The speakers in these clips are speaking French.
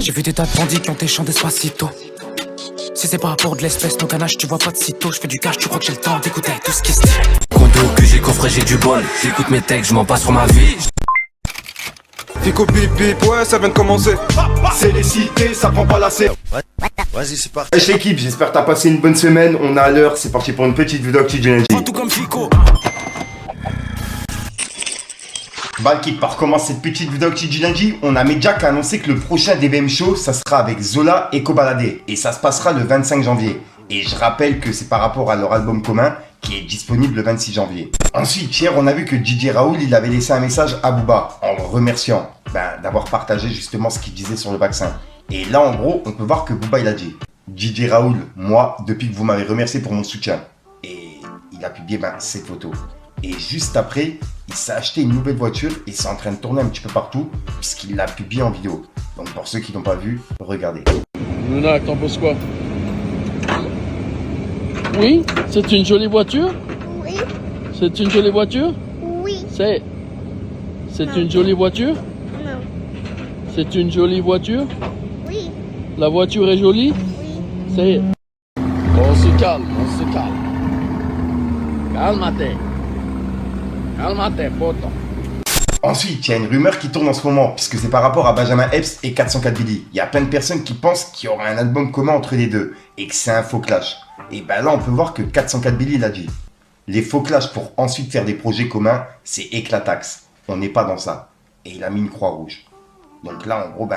J'ai vu des tas de bandits qui ont tes chants d'Espacito. Si c'est pas pour de l'espèce, nos ganaches, tu vois pas de sitôt. Je fais du cash, tu crois que j'ai le temps d'écouter tout ce qui se dit. Condo au cul, j'ai coffré, j'ai du bol. J'écoute mes textes, je m'en passe sur ma vie. Fico bip bip, ouais ça vient de commencer. C'est les cités, ça prend pas la C. Vas-y, c'est parti. Wesh l'équipe, j'espère que t'as passé une bonne semaine. On est à l'heure, c'est parti pour une petite vidéo active du lundi. Tout comme Fico. Bah l'équipe, par commencer cette petite vidéo active du lundi, on a Medja qui a annoncé que le prochain DBM Show, ça sera avec Zola et Kobalade. Et ça se passera le 25 janvier. Et je rappelle que c'est par rapport à leur album commun qui est disponible le 26 janvier. Ensuite, hier, on a vu que DJ Raoul, il avait laissé un message à Booba en le remerciant d'avoir partagé justement ce qu'il disait sur le vaccin. Et là, en gros, on peut voir que Booba, il a dit « DJ Raoul, moi, depuis que vous m'avez remercié pour mon soutien. » Et il a publié cette photo. Et juste après, il s'est acheté une nouvelle voiture et c'est en train de tourner un petit peu partout puisqu'il l'a publié en vidéo. Donc pour ceux qui n'ont pas vu, regardez. Luna, t'en penses quoi? Oui, c'est une jolie voiture? Oui, C'est une jolie voiture? oui, C'est Non. une jolie voiture? non, C'est une jolie voiture? oui, La voiture est jolie? oui. C'est... On se calme, on se calme. Calmate. Calmate, poto. Ensuite, il y a une rumeur qui tourne en ce moment, puisque c'est par rapport à Benjamin Epps et 404 Billy. Il y a plein de personnes qui pensent qu'il y aura un album commun entre les deux, et que c'est un faux clash. Et là, on peut voir que 404 Billy l'a dit. Les faux clashs pour ensuite faire des projets communs, c'est éclataxe. On n'est pas dans ça. Et il a mis une croix rouge. Donc là, en gros,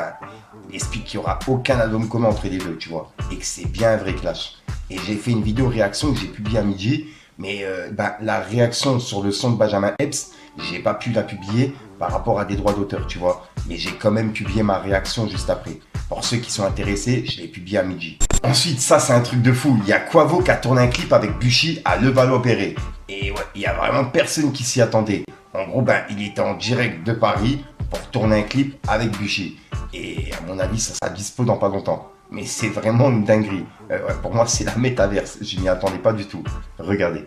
il explique qu'il n'y aura aucun album commun entre les deux, tu vois. Et que c'est bien un vrai clash. Et j'ai fait une vidéo réaction que j'ai publiée à midi. Mais la réaction sur le son de Benjamin Epps, j'ai pas pu la publier par rapport à des droits d'auteur, tu vois. Mais j'ai quand même publié ma réaction juste après. Pour ceux qui sont intéressés, je l'ai publié à midi. Ensuite, ça c'est un truc de fou. Il y a Quavo qui a tourné un clip avec Buchy à Levallois-Perret. Et ouais, il y a vraiment personne qui s'y attendait. En gros, il était en direct de Paris pour tourner un clip avec Buchy. Et à mon avis, ça sera dispo dans pas longtemps. Mais c'est vraiment une dinguerie. Pour moi, c'est la métaverse. Je n'y attendais pas du tout. Regardez.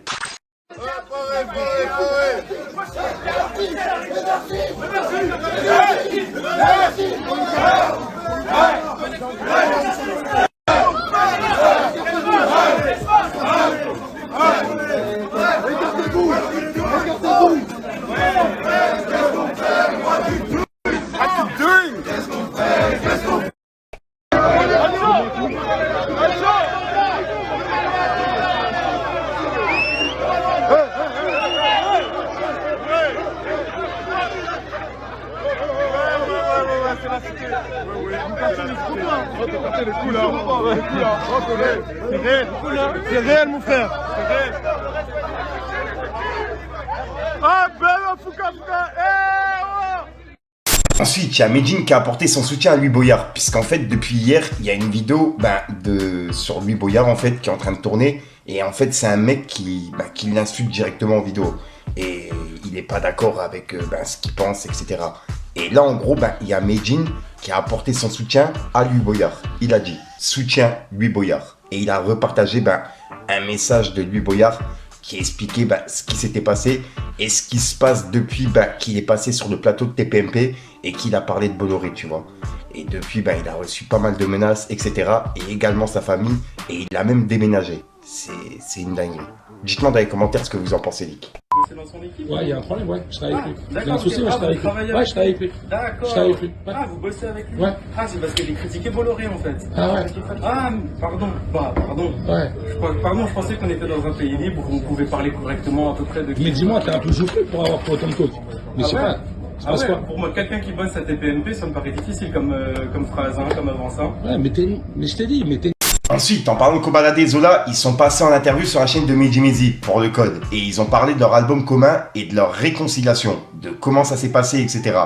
C'est réel mon frère. C'est réel. Ah ben Fouca Fouca. Ensuite, il y a Medine qui a apporté son soutien à Louis Boyard. Puisqu'en fait, depuis hier, il y a une vidéo sur Louis Boyard en fait, qui est en train de tourner. Et en fait, c'est un mec qui l'insulte directement en vidéo. Et il n'est pas d'accord avec ce qu'il pense, etc. Et là, en gros, il y a Medine qui a apporté son soutien à Louis Boyard. Il a dit « Soutien Louis Boyard ». Et il a repartagé un message de Louis Boyard qui expliquait ce qui s'était passé et ce qui se passe depuis qu'il est passé sur le plateau de TPMP et qu'il a parlé de Bolloré, tu vois. Et depuis, il a reçu pas mal de menaces, etc. Et également sa famille. Et il a même déménagé. C'est une dinguerie. Dites-moi dans les commentaires ce que vous en pensez, Lick. C'est dans son équipe? Ouais, il y a un problème, ouais. Je travaille avec lui. Il y a un D'accord, souci, ok. ouais, je travaille avec lui. Ouais, je travaille avec lui. D'accord. Je travaille avec lui. Ouais. Ah, vous bossez avec lui? Ouais. Ah, c'est parce qu'il critiquait Bolloré en fait. Ah ouais. Ah, pardon. Pardon. Ouais. Pardon, je pensais qu'on était dans un pays libre où on pouvait parler correctement à peu près de qui. Mais dis-moi, t'es un peu joufflu pour avoir pour autant de cause. Mais je sais pas. Ah ouais, pour moi, quelqu'un qui bosse à TPMP, ça me paraît difficile comme phrase, comme avant ça. Ouais, mais je t'ai dit, mais t'es... Ensuite, en parlant de Kobalade et Zola, ils sont passés en interview sur la chaîne de Mehdi Maizy pour le code. Et ils ont parlé de leur album commun et de leur réconciliation, de comment ça s'est passé, etc.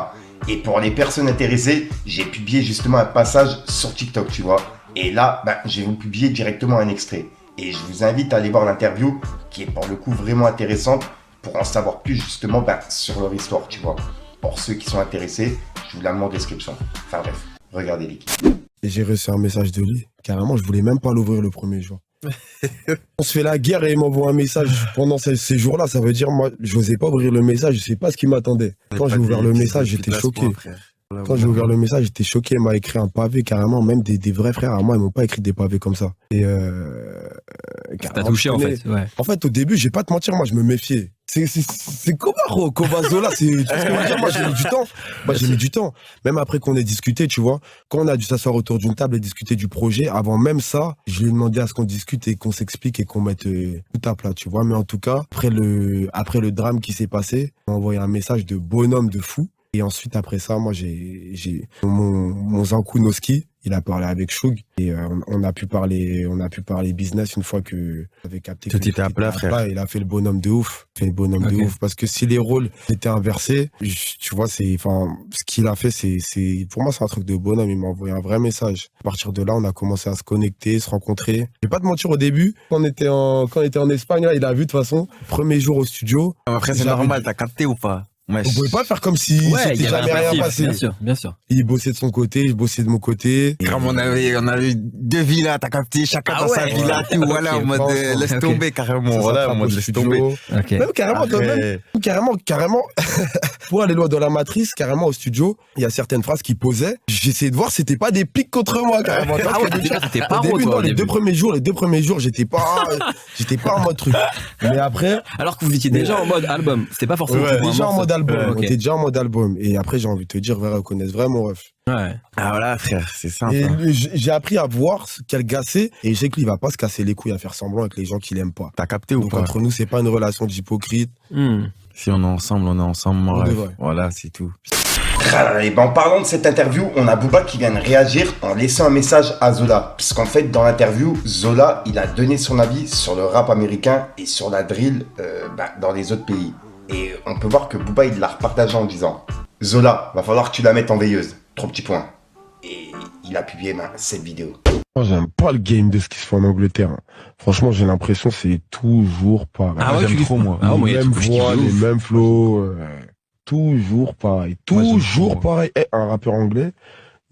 Et pour les personnes intéressées, j'ai publié justement un passage sur TikTok, tu vois. Et là, je vais vous publier directement un extrait. Et je vous invite à aller voir l'interview, qui est pour le coup vraiment intéressante, pour en savoir plus justement sur leur histoire, tu vois. Pour ceux qui sont intéressés, je vous la mets en description. Enfin bref, regardez les. Et j'ai reçu un message de lui. Carrément, je voulais même pas l'ouvrir le premier jour. On se fait la guerre et il m'envoie un message pendant ces jours-là. Ça veut dire, moi, je n'osais pas ouvrir le message. Je sais pas ce qui m'attendait. Quand j'ai ouvert le message, j'étais choqué. Quand j'ai ouvert le message, j'étais choqué. Il m'a écrit un pavé carrément. Même des vrais frères à moi, ils m'ont pas écrit des pavés comme ça. Et T'as touché en fait. Ouais. En fait, au début, je vais pas te mentir, moi, je me méfiais. C'est Kovazola, c'est tout ce que je veux dire. Moi, j'ai mis du temps. J'ai mis du temps. Même après qu'on ait discuté, tu vois. Quand on a dû s'asseoir autour d'une table et discuter du projet, avant même ça, je lui ai demandé à ce qu'on discute et qu'on s'explique et qu'on mette tout à plat, tu vois. Mais en tout cas, après le drame qui s'est passé, on a envoyé un message de bonhomme de fou. Et ensuite, après ça, moi, j'ai mon Zankou Noski, il a parlé avec Shug et on a pu parler business une fois que j'avais capté tout était à plat, frère. Il a fait le bonhomme de ouf, de ouf, parce que si les rôles étaient inversés, tu vois, ce qu'il a fait, pour moi, c'est un truc de bonhomme. Il m'a envoyé un vrai message. À partir de là, on a commencé à se connecter, se rencontrer. Je vais pas te mentir, au début, quand on était en Espagne, là, il a vu de toute façon, premier jour au studio. Après, c'est normal, t'as capté ou pas? On pouvait pas faire comme si c'était jamais rien passé. Bien sûr. Il bossait de son côté, je bossais de mon côté. Comme on avait 2 villas, t'as capté, chacun dans sa villa, tout, voilà, en mode laisse tomber carrément, voilà, en mode laisse tomber. Même carrément, pour aller loin dans la matrice, carrément au studio, il y a certaines phrases qui posaient. J'essayais de voir, c'était pas des pics contre moi, carrément. C'était pas les deux premiers jours, j'étais pas en mode truc. Mais après. Alors que vous étiez déjà en mode album, c'était pas forcément. Déjà en mode album. On était déjà en mode album. Et après, j'ai envie de te dire, va reconnaître vraiment ref. Ouais. Ah voilà, frère, c'est simple. Et j'ai appris à voir quel gars c'est. Et je sais qu'il va pas se casser les couilles à faire semblant avec les gens qu'il aime pas. T'as capté ou pas? Donc entre nous, c'est pas une relation d'hypocrite. Si on est ensemble, mon ref. Voilà, c'est tout. Et ben en parlant de cette interview, on a Booba qui vient de réagir en laissant un message à Zola. Puisqu'en fait, dans l'interview, Zola, il a donné son avis sur le rap américain et sur la drill dans les autres pays. Et on peut voir que Booba, il l'a repartagé en disant « Zola, va falloir que tu la mettes en veilleuse. 3 petits points. » Et il a publié cette vidéo. Moi, j'aime pas le game de ce qui se fait en Angleterre. Franchement, j'ai l'impression que c'est toujours pareil. Ah ouais, j'aime trop, moi. Les mêmes voix, les mêmes flows. Toujours pareil. Toujours pareil. Un rappeur anglais,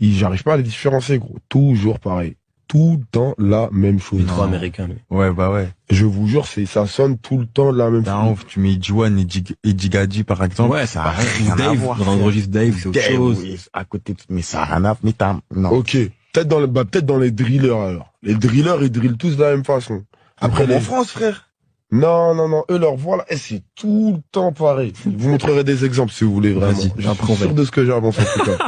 j'arrive pas à les différencier, gros. Toujours pareil. Tout le temps la même chose. Trop américain, lui. Ouais, bah ouais. Je vous jure, ça sonne tout le temps la même chose. Tu mets Juan et Digadi, par exemple. Ouais, ça a rien à voir. Dans l'enregistre Dave, c'est autre chose. Oui, à côté, mais ça a rien à voir. Non. Ok. Peut-être dans les drillers, alors. Les drillers, ils drillent tous de la même façon. Après, en France, frère. Non. Eux, leur voix, là, c'est tout le temps pareil. Je vous montrerai des exemples si vous voulez, vraiment. Vas-y, je suis sûr de ce que j'avance, en tout cas.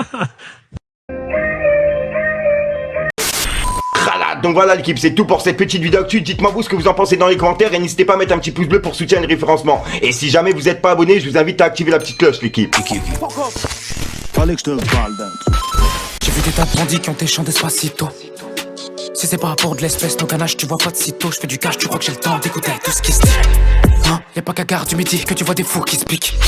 Donc voilà l'équipe, c'est tout pour cette petite vidéo actu. Dites-moi vous ce que vous en pensez dans les commentaires et n'hésitez pas à mettre un petit pouce bleu pour soutenir le référencement. Et si jamais vous n'êtes pas abonné, je vous invite à activer la petite cloche l'équipe. Fallait que je te parle d'un truc. J'ai vu des tas de bandits qui ont des chants d'Espacito. Si c'est pas pour de l'espèce, nos ganaches, tu vois pas de sitôt. Je fais du cash, tu crois que j'ai le temps d'écouter tout ce qui se dit. Hein, y'a pas qu'à Gare du Midi que tu vois des fous qui se piquent.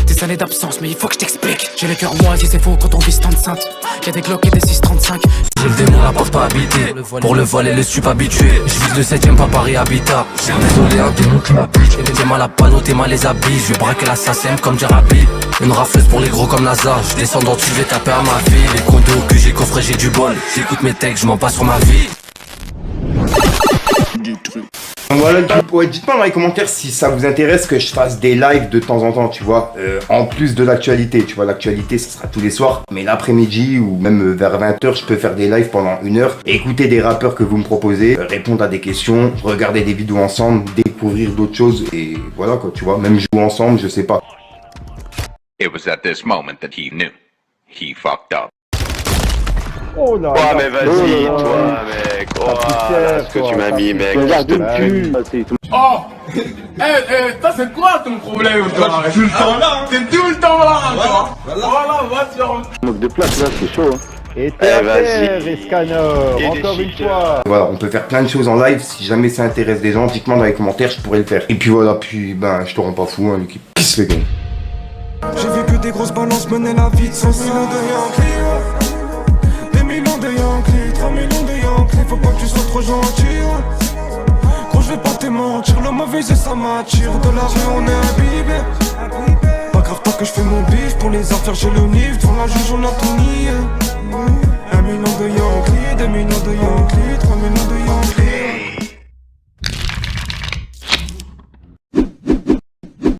Des années d'absence, mais il faut que je t'explique. J'ai le cœur moisi, c'est faux quand on vit enceinte. Y'a des Glocks et des 635. J'ai le démon, la porte pas habité. Pour le vol et le stup habitué. Je vise le 7ème, pas Paris Habitat. Désolé, un démon qui m'habite. T'es mal à panneau, t'es mal les habits. Je vais braquer l'assassin comme Jarabi. Une rafleuse pour les gros comme Lazare. Je descends dans dessus, je vais taper à ma vie. Les condos que j'ai coffré, j'ai du bol. J'écoute mes textes, je m'en passe sur ma vie. Voilà l'équipe, ouais, dites-moi dans les commentaires si ça vous intéresse que je fasse des lives de temps en temps, tu vois, en plus de l'actualité, tu vois, l'actualité ça sera tous les soirs, mais l'après-midi ou même vers 20h, je peux faire des lives pendant 1 heure, écouter des rappeurs que vous me proposez, répondre à des questions, regarder des vidéos ensemble, découvrir d'autres choses, et voilà quoi, tu vois, même jouer ensemble, je sais pas. It was at this moment that he knew. He fucked up. Oh là là. Mais vas-y, toi, mec. Oh, là, ce que tu m'as mis, mec. Oh toi c'est quoi ton problème, toi? T'es tout le temps là, t'es tout le temps là, toi. Voilà, va te faire. Manque de place, là, c'est chaud, hein. Et t'es à terre, Escanor, encore une fois. Voilà, on peut faire plein de choses en live, si jamais ça intéresse des gens, dites-moi dans les commentaires, je pourrais le faire. Et puis voilà, je te rends pas fou, hein, l'équipe. Qui se fait gagner. J'ai vu que des grosses balances menaient la vie de son millions de Yankees. Des millions de Yankees, 3 millions de Yankees. Faut pas que tu sois trop gentil. Gros, je vais pas te mentir, le mauvais et ça m'attire. De la rue, on est imbibé. Pas grave, tant que je fais mon bif. Pour les affaires, j'ai le nif. Devant la juge, on a tout nié. 1 million de Yankees, 2 millions de Yankees, 3 millions de Yankees.